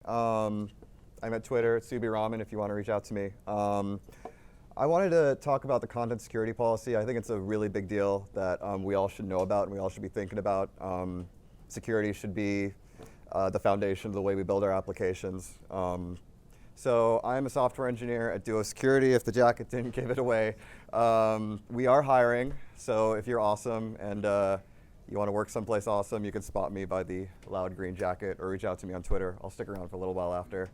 I'm at Twitter, at Suby Raman, if you want to reach out to me. I wanted to talk about the content security policy. I think it's a really big deal that we all should know about and we all should be thinking about. Security should be the foundation of the way we build our applications. So I'm a software engineer at Duo Security, if the jacket didn't give it away. We are hiring, so if you're awesome and you want to work someplace awesome, you can spot me by the loud green jacket or reach out to me on Twitter. I'll stick around for a little while after.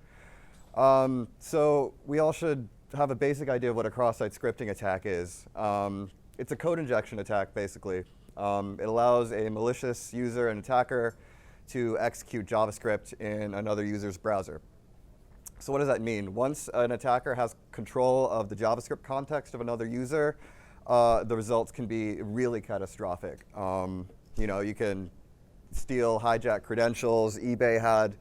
So we all should have a basic idea of what a cross-site scripting attack is. It's a code injection attack, basically. It allows a malicious user and attacker to execute JavaScript in another user's browser. So what does that mean? Once an attacker has control of the JavaScript context of another user, the results can be really catastrophic. You can steal, hijack credentials. eBay had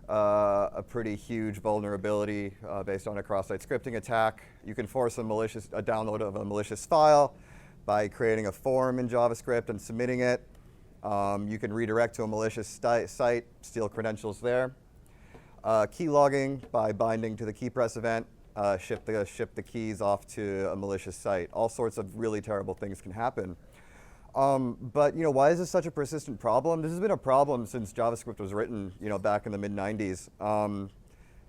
a pretty huge vulnerability based on a cross-site scripting attack. You can force a download of a malicious file by creating a form in JavaScript and submitting it. You can redirect to a malicious site, steal credentials there. Key logging by binding to the key press event, ship the keys off to a malicious site. All sorts of really terrible things can happen. But why is this such a persistent problem? This has been a problem since JavaScript was written, back in the mid-90s.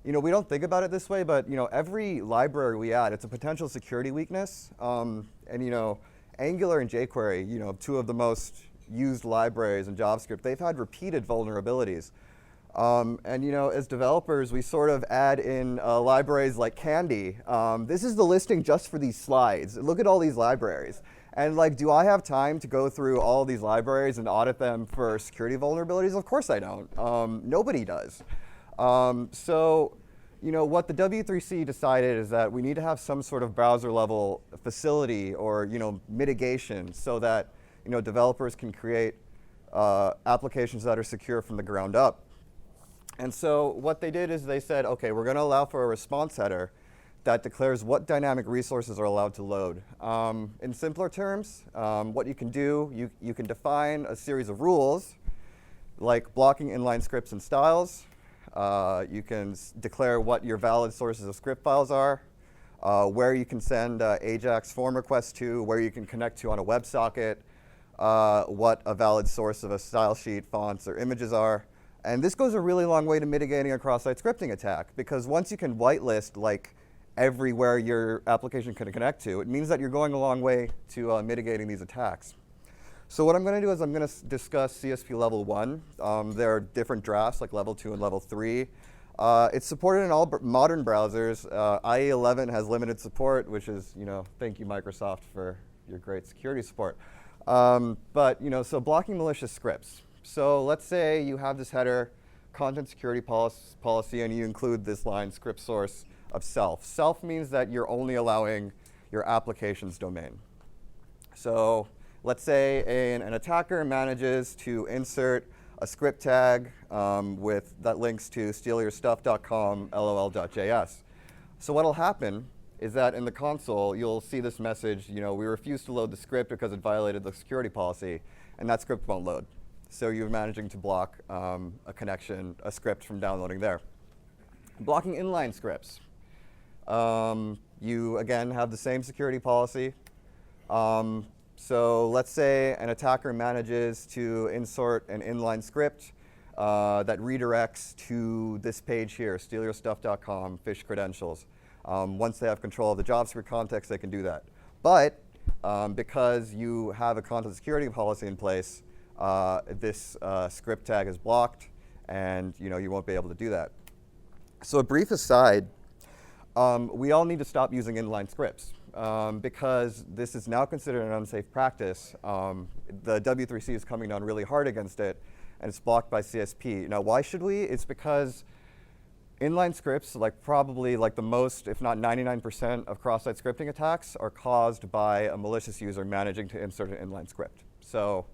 We don't think about it this way, but every library we add, it's a potential security weakness. Angular and jQuery, two of the most used libraries in JavaScript, they've had repeated vulnerabilities. As developers, we sort of add in libraries like Candy. This is the listing just for these slides. Look at all these libraries. And do I have time to go through all these libraries and audit them for security vulnerabilities? Of course I don't. Nobody does. What the W3C decided is that we need to have some sort of browser level facility or mitigation so that developers can create applications that are secure from the ground up. And so what they did is they said, okay, we're going to allow for a response header that declares what dynamic resources are allowed to load. In simpler terms, what you can do, you can define a series of rules, like blocking inline scripts and styles. You can declare what your valid sources of script files are, where you can send AJAX form requests to, where you can connect to on a WebSocket, what a valid source of a style sheet, fonts, or images are. And this goes a really long way to mitigating a cross-site scripting attack, because once you can whitelist everywhere your application can connect to, it means that you're going a long way to mitigating these attacks. So what I'm going to do is I'm going to discuss CSP level 1. There are different drafts, like level 2 and level 3. It's supported in all modern browsers. IE 11 has limited support, which is, thank you, Microsoft, for your great security support. So blocking malicious scripts. So let's say you have this header, content security policy, and you include this line, script source of self. Self means that you're only allowing your application's domain. So let's say an attacker manages to insert a script tag that links to stealyourstuff.com lol.js. So what'll happen is that in the console, you'll see this message, we refuse to load the script because it violated the security policy, and that script won't load. So you're managing to block a script from downloading there. Blocking inline scripts. You, again, have the same security policy. So let's say an attacker manages to insert an inline script that redirects to this page here, stealyourstuff.com, phish credentials. Once they have control of the JavaScript context, they can do that. But because you have a content security policy in place, this script tag is blocked, and you won't be able to do that. So a brief aside, we all need to stop using inline scripts because this is now considered an unsafe practice. The W3C is coming down really hard against it, and it's blocked by CSP. Now, why should we? It's because inline scripts, probably the most, if not 99% of cross-site scripting attacks are caused by a malicious user managing to insert an inline script. So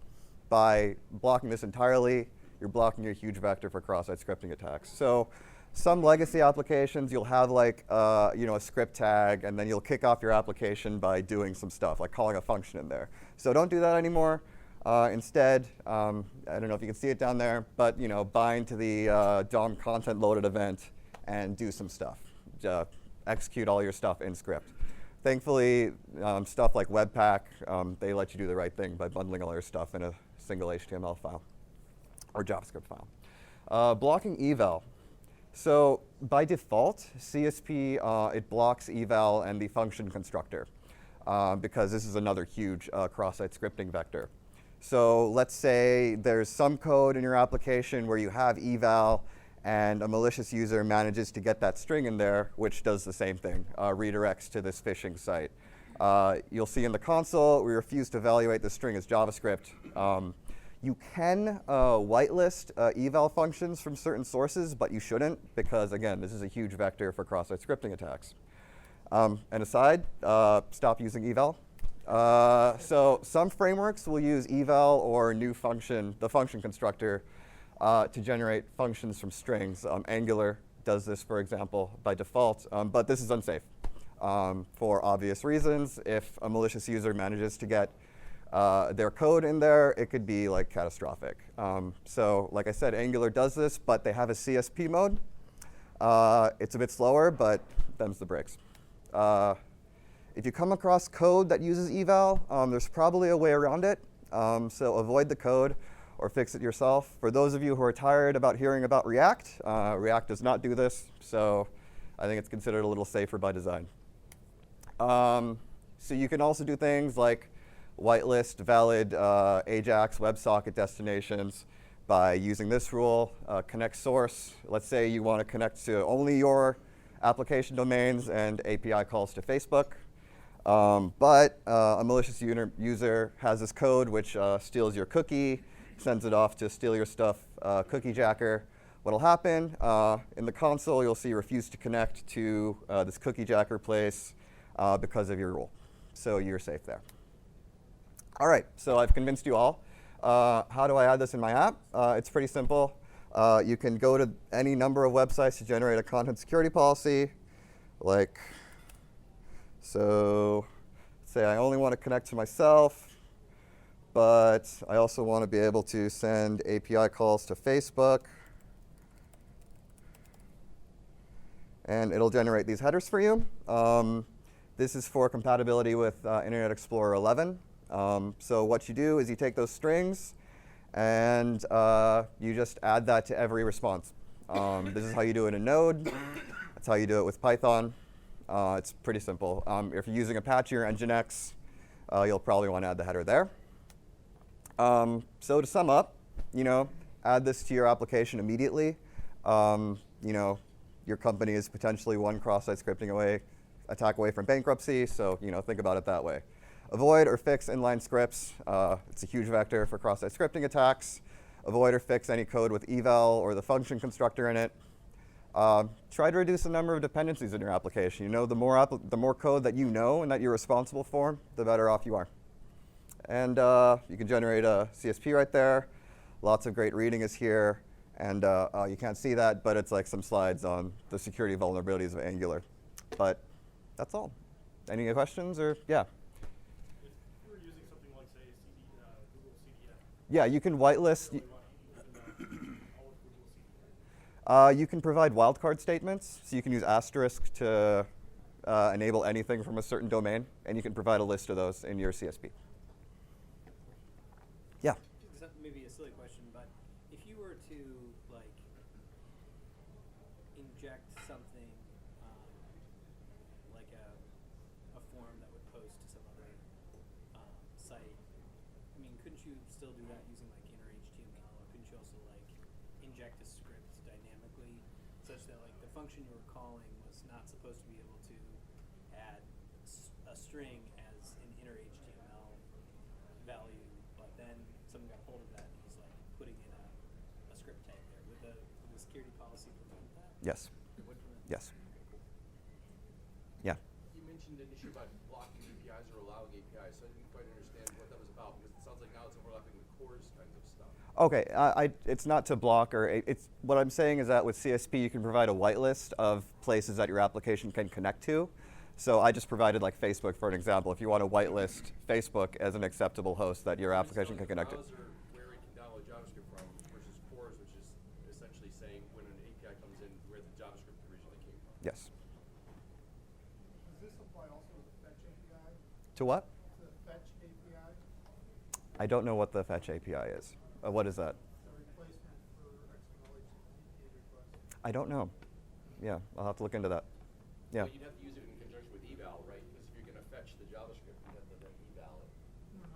by blocking this entirely, you're blocking a huge vector for cross-site scripting attacks. So some legacy applications, you'll have a script tag, and then you'll kick off your application by doing some stuff, like calling a function in there. So don't do that anymore. Instead, I don't know if you can see it down there, but bind to the DOM content loaded event and do some stuff. Execute all your stuff in script. Thankfully, stuff like Webpack, they let you do the right thing by bundling all your stuff in a single HTML file or JavaScript file. Blocking eval. So by default, CSP, it blocks eval and the function constructor because this is another huge cross-site scripting vector. So let's say there's some code in your application where you have eval and a malicious user manages to get that string in there, which does the same thing, redirects to this phishing site. You'll see in the console, we refuse to evaluate the string as JavaScript. You can whitelist eval functions from certain sources, but you shouldn't because, again, this is a huge vector for cross-site scripting attacks. And aside, stop using eval. So some frameworks will use eval or new function, the function constructor, to generate functions from strings. Angular does this, for example, by default, but this is unsafe for obvious reasons. If a malicious user manages to get their code in there, it could be catastrophic. So like I said, Angular does this, but they have a CSP mode. It's a bit slower, but them's the breaks. If you come across code that uses eval, there's probably a way around it. So avoid the code or fix it yourself. For those of you who are tired about hearing about React, React does not do this, so I think it's considered a little safer by design. So you can also do things like whitelist valid AJAX WebSocket destinations by using this rule, connect source. Let's say you want to connect to only your application domains and API calls to Facebook. But a malicious user has this code which steals your cookie, sends it off to steal your stuff, cookie jacker. What'll happen, in the console, you'll see refuse to connect to this cookie jacker place because of your rule. So you're safe there. All right, so I've convinced you all. How do I add this in my app? It's pretty simple. You can go to any number of websites to generate a content security policy. So say I only want to connect to myself, but I also want to be able to send API calls to Facebook. And it'll generate these headers for you. This is for compatibility with Internet Explorer 11. So what you do is you take those strings and you just add that to every response. This is how you do it in Node. That's how you do it with Python. It's pretty simple. If you're using Apache or Nginx, you'll probably want to add the header there. So to sum up, add this to your application immediately. Your company is potentially one cross-site scripting attack away from bankruptcy, so think about it that way. Avoid or fix inline scripts. It's a huge vector for cross-site scripting attacks. Avoid or fix any code with eval or the function constructor in it. Try to reduce the number of dependencies in your application. The more code that you know and that you're responsible for, the better off you are. And you can generate a CSP right there. Lots of great reading is here. And you can't see that, but it's like some slides on the security vulnerabilities of Angular. But that's all. Any questions? Or yeah. If you were using something like, say, Google CDN. Yeah, you can whitelist. You can provide wildcard statements. So you can use asterisk to enable anything from a certain domain. And you can provide a list of those in your CSP. Yeah? Maybe a silly question, but if you were to inject something like a form that would post to some other site, couldn't you still do that using inner HTML, or couldn't you also inject a script dynamically such that the function you were calling was not supposed to be able to add a string as an inner HTML value, but then someone got hold of that and was putting in a script tag there? Would the security policy prevent that? Yes. It would prevent Yes. that? Okay, cool. Yeah. You mentioned an issue about blocking APIs or allowing APIs, so I didn't quite understand what that was about, because it sounds like now it's overlapping with CORS kinds of stuff. OK, it's not to block what I'm saying is that with CSP you can provide a whitelist of places that your application can connect to. So I just provided like Facebook for an example. If you want to whitelist Facebook as an acceptable host that your application can connect to. Browser where it can download JavaScript from versus cores, which is essentially saying when an API comes in where the JavaScript originally came from. Yes. Does this apply also to the fetch API? To what? To the fetch API? I don't know what the fetch API is. What is that? The replacement for XML HTTP requests. I don't know. Yeah, I'll have to look into that. Yeah. But you'd have to use it in conjunction with eval, right? Because if you're going to fetch the JavaScript, you have to then eval it. No.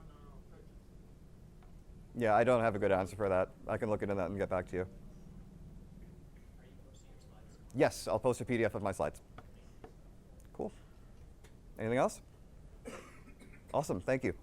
Fetch is Yeah, I don't have a good answer for that. I can look into that and get back to you. Are you posting your slides? Yes, I'll post a PDF of my slides. Cool. Anything else? Awesome, thank you.